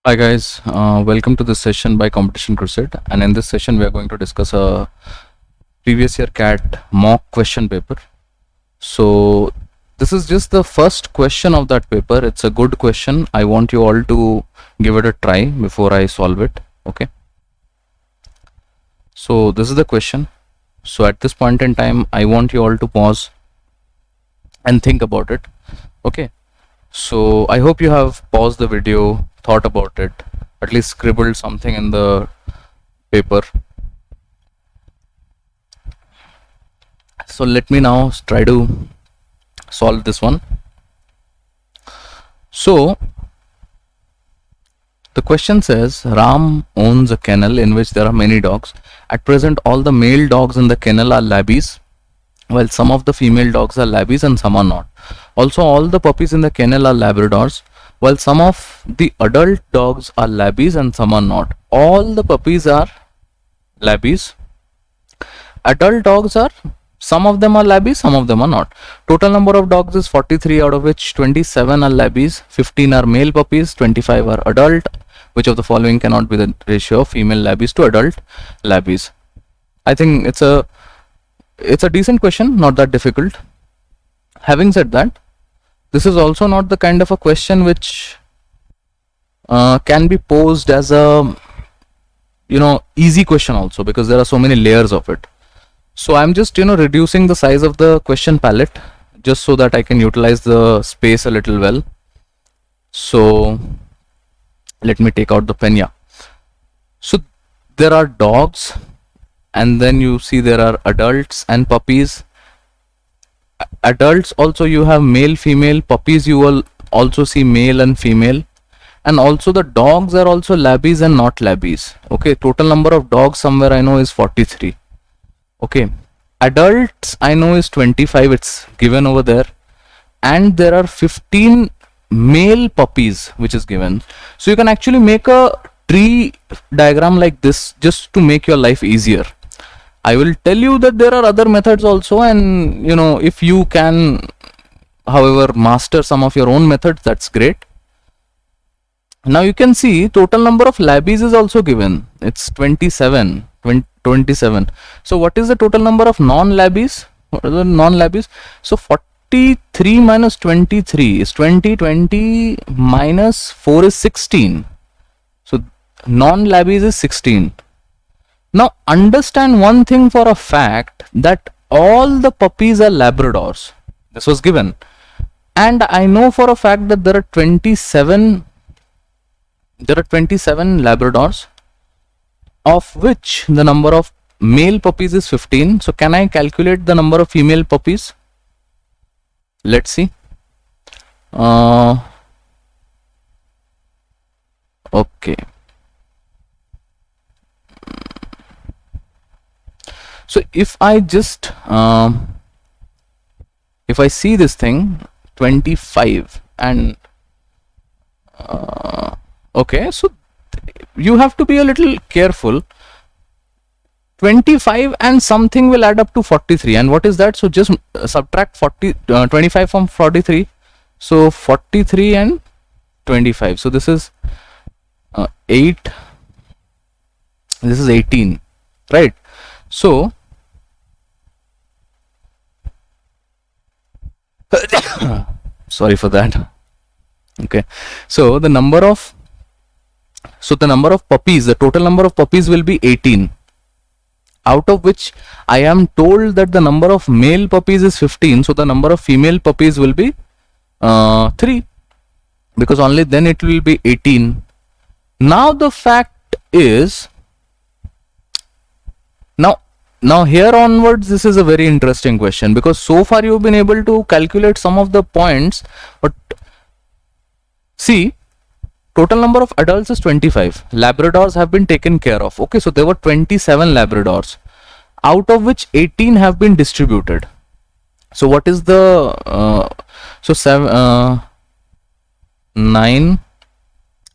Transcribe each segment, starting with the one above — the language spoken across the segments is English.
Hi guys, welcome to this session by Competition Crusade, and in this session we are going to discuss a previous year CAT mock question paper. So this is just the first question of that paper. It's a good question. I want you all to give it a try before I solve it. Okay. So this is the question. So at this point in time, I want you all to pause and think about it. Okay. So I hope you have paused the video, thought about it, at least scribbled something in the paper. So let me now try to solve this one. So the question says Ram owns a kennel in which there are many dogs. At present, all the male dogs in the kennel are labbies, while some of the female dogs are labbies and some are not. Also, all the puppies in the kennel are Labradors, while some of the adult dogs are labbies and some are not. All the puppies are labbies. Adult dogs are, some of them are labbies, some of them are not. Total number of dogs is 43, out of which 27 are labbies, 15 are male puppies, 25 are adult. Which of the following cannot be the ratio of female labbies to adult labbies? I think it's a decent question, not that difficult. Having said that, this is also not the kind of a question which can be posed as a easy question also, because there are so many layers of it. So I'm just reducing the size of the question palette just so that I can utilize the space a little well. So let me take out the pen. Yeah, so there are dogs, and then you see there are adults and puppies. Adults also you have male, female. Puppies you will also see male and female, and also the dogs are also labbies and not labbies. Okay, total number of dogs somewhere I know is 43. Okay, adults I know is 25, it's given over there, and there are 15 male puppies which is given. So you can actually make a tree diagram like this just to make your life easier. I will tell you that there are other methods also, and if you can however master some of your own methods, that's great. Now you can see total number of labbies is also given. It's 27. So what is the total number of non-labbies? What are the non-labbies? So 43 minus 23 is 20. 20 minus 4 is 16. So non-labbies is 16. Now understand one thing for a fact, that all the puppies are Labradors. This was given, and I know for a fact that there are 27 Labradors, of which the number of male puppies is 15. So can I calculate the number of female puppies? Let's see. Okay. So if I just if I see this thing 25 and okay, so you have to be a little careful. 25 and something will add up to 43, and what is that? So just subtract 25 from 43. So 43 and 25, so this is 8, this is 18, right? So sorry for that. Okay, so the number of puppies, the total number of puppies will be 18, out of which I am told that the number of male puppies is 15. So the number of female puppies will be 3, because only then it will be 18. Now the fact is, now here onwards this is a very interesting question, because so far you've been able to calculate some of the points, but see, total number of adults is 25. Labradors have been taken care of. Okay, so there were 27 Labradors, out of which 18 have been distributed. So what is the 9?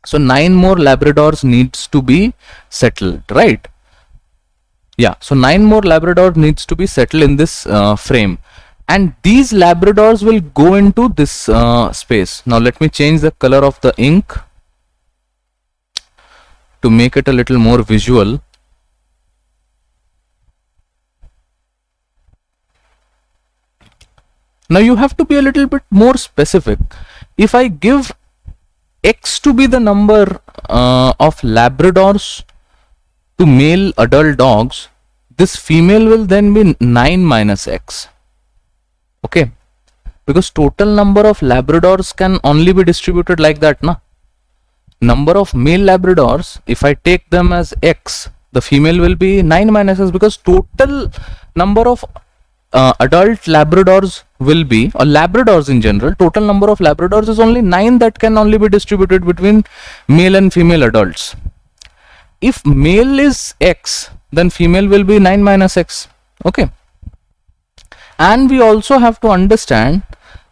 So 9 more Labradors needs to be settled, right? Yeah, so 9 more Labradors needs to be settled in this frame, and these Labradors will go into this space. Now let me change the color of the ink. to make it a little more visual. Now you have to be a little bit more specific. If I give X to be the number of Labradors to male adult dogs, this female will then be 9 minus X. Okay, because total number of Labradors can only be distributed like that, na? Number of male Labradors, if I take them as X, the female will be 9 minus X, because total number of adult Labradors will be, or Labradors in general, total number of Labradors is only 9 that can only be distributed between male and female adults. If male is X, then female will be 9 minus X. Okay. And we also have to understand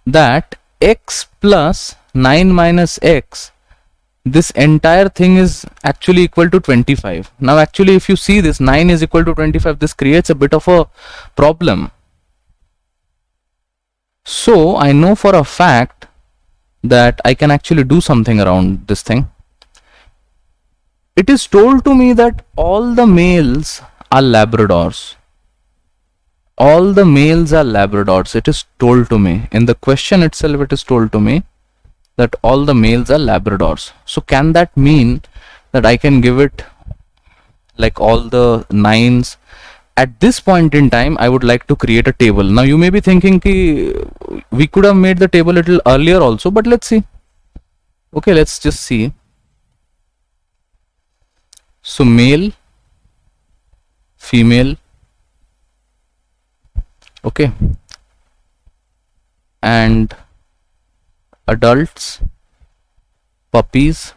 that X plus 9 minus X, this entire thing is actually equal to 25. Now actually if you see this, 9 is equal to 25, this creates a bit of a problem. So I know for a fact that I can actually do something around this thing. It is told to me that all the males are Labradors. All the males are Labradors. It is told to me. In the question itself, it is told to me that all the males are Labradors. So can that mean that I can give it like all the 9s? At this point in time, I would like to create a table. Now you may be thinking ki we could have made the table a little earlier also, but let's see. Okay, let's just see. So male, female, okay, and adults, puppies,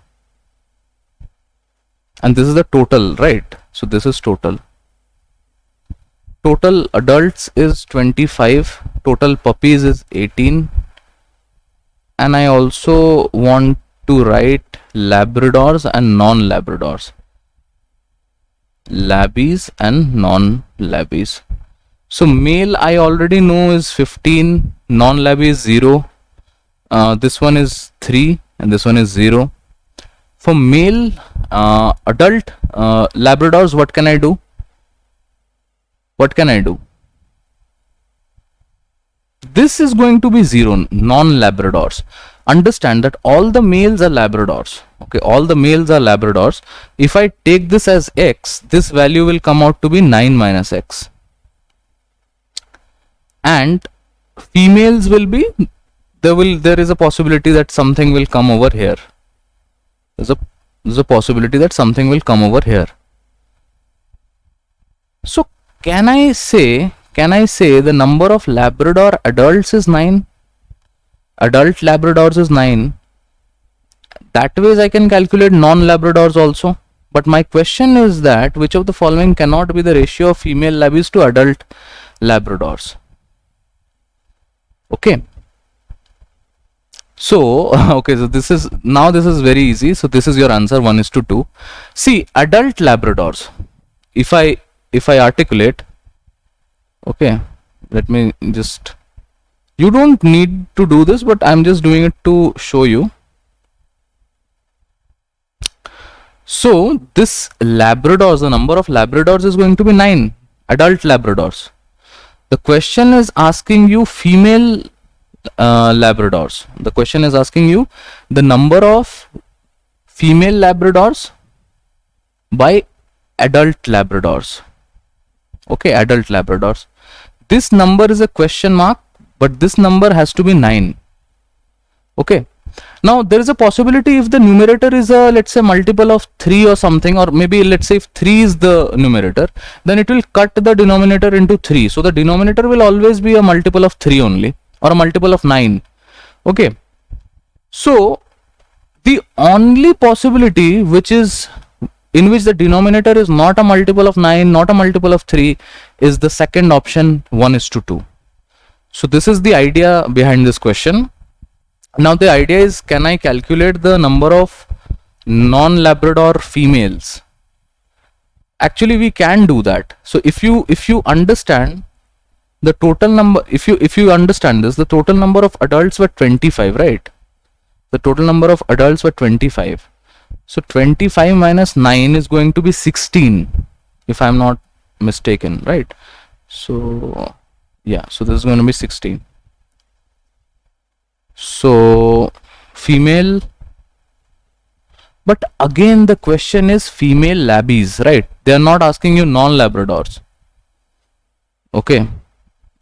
and this is the total, right? So this is total. Total adults is 25, total puppies is 18, and I also want to write Labradors and non-Labradors. Labbies and non-Labbies. So male I already know is 15, non-Labby is 0, this one is 3 and this one is 0. For male adult Labradors, what can I do? What can I do? This is going to be 0, non-Labradors. Understand that all the males are Labradors. Okay, all the males are Labradors. If I take this as X, this value will come out to be 9 minus X. And females will be, there is a possibility that something will come over here. There's a possibility that something will come over here. So can I say the number of Labrador adults is 9? Adult Labradors is 9. That way I can calculate non-Labradors also. But my question is that which of the following cannot be the ratio of female Labbies to adult Labradors? Okay. So, okay, so this is very easy. So this is your answer, 1:2. See, adult Labradors, if I articulate, okay, let me just, you don't need to do this, but I'm just doing it to show you. So this Labradors, the number of Labradors is going to be 9, adult Labradors. The question is asking you female Labradors. The question is asking you the number of female Labradors by adult Labradors. Okay, adult Labradors. This number is a question mark, but this number has to be 9. Okay. Now there is a possibility if the numerator is a, let's say, multiple of 3 or something, or maybe let's say if 3 is the numerator, then it will cut the denominator into 3. So the denominator will always be a multiple of 3 only, or a multiple of 9. Okay. So the only possibility which is in which the denominator is not a multiple of 9, not a multiple of 3, is the second option, 1:2. So this is the idea behind this question. Now the idea is, can I calculate the number of non-Labrador females? Actually we can do that. So if you understand the total number, if you understand this, the total number of adults were 25, right? The total number of adults were 25. So 25 minus 9 is going to be 16, if I'm not mistaken, right? So yeah, so this is going to be 16. So female, but again the question is female labbies, right? They are not asking you non-Labradors. Okay,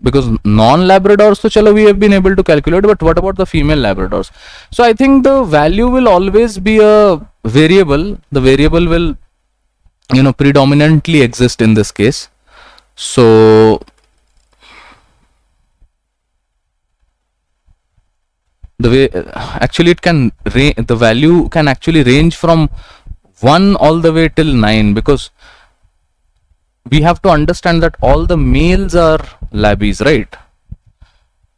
because non-Labradors, so chalo, we have been able to calculate, but what about the female Labradors? So I think the value will always be a variable. The variable will, predominantly exist in this case. So the way actually it can the value can actually range from 1 all the way till 9, because we have to understand that all the males are labbies, right?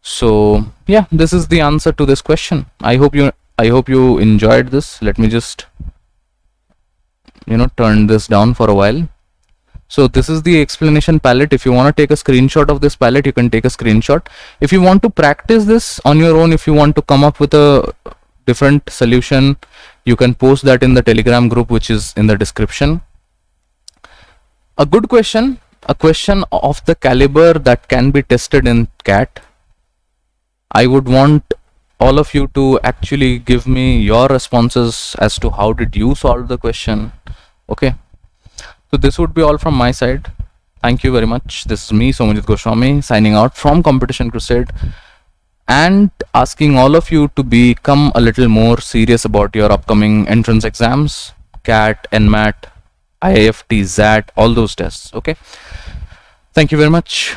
So yeah, this is the answer to this question. I hope you enjoyed this. Let me just turn this down for a while. So this is the explanation palette. If you want to take a screenshot of this palette, you can take a screenshot. If you want to practice this on your own, if you want to come up with a different solution, you can post that in the Telegram group, which is in the description. A good question, a question of the caliber that can be tested in CAT. I would want all of you to actually give me your responses as to how did you solve the question. Okay. So this would be all from my side. Thank you very much. This is me, Somajit Goswami, signing out from Competition Crusade and asking all of you to become a little more serious about your upcoming entrance exams, CAT, NMAT, IIFT, ZAT, all those tests. Okay. Thank you very much.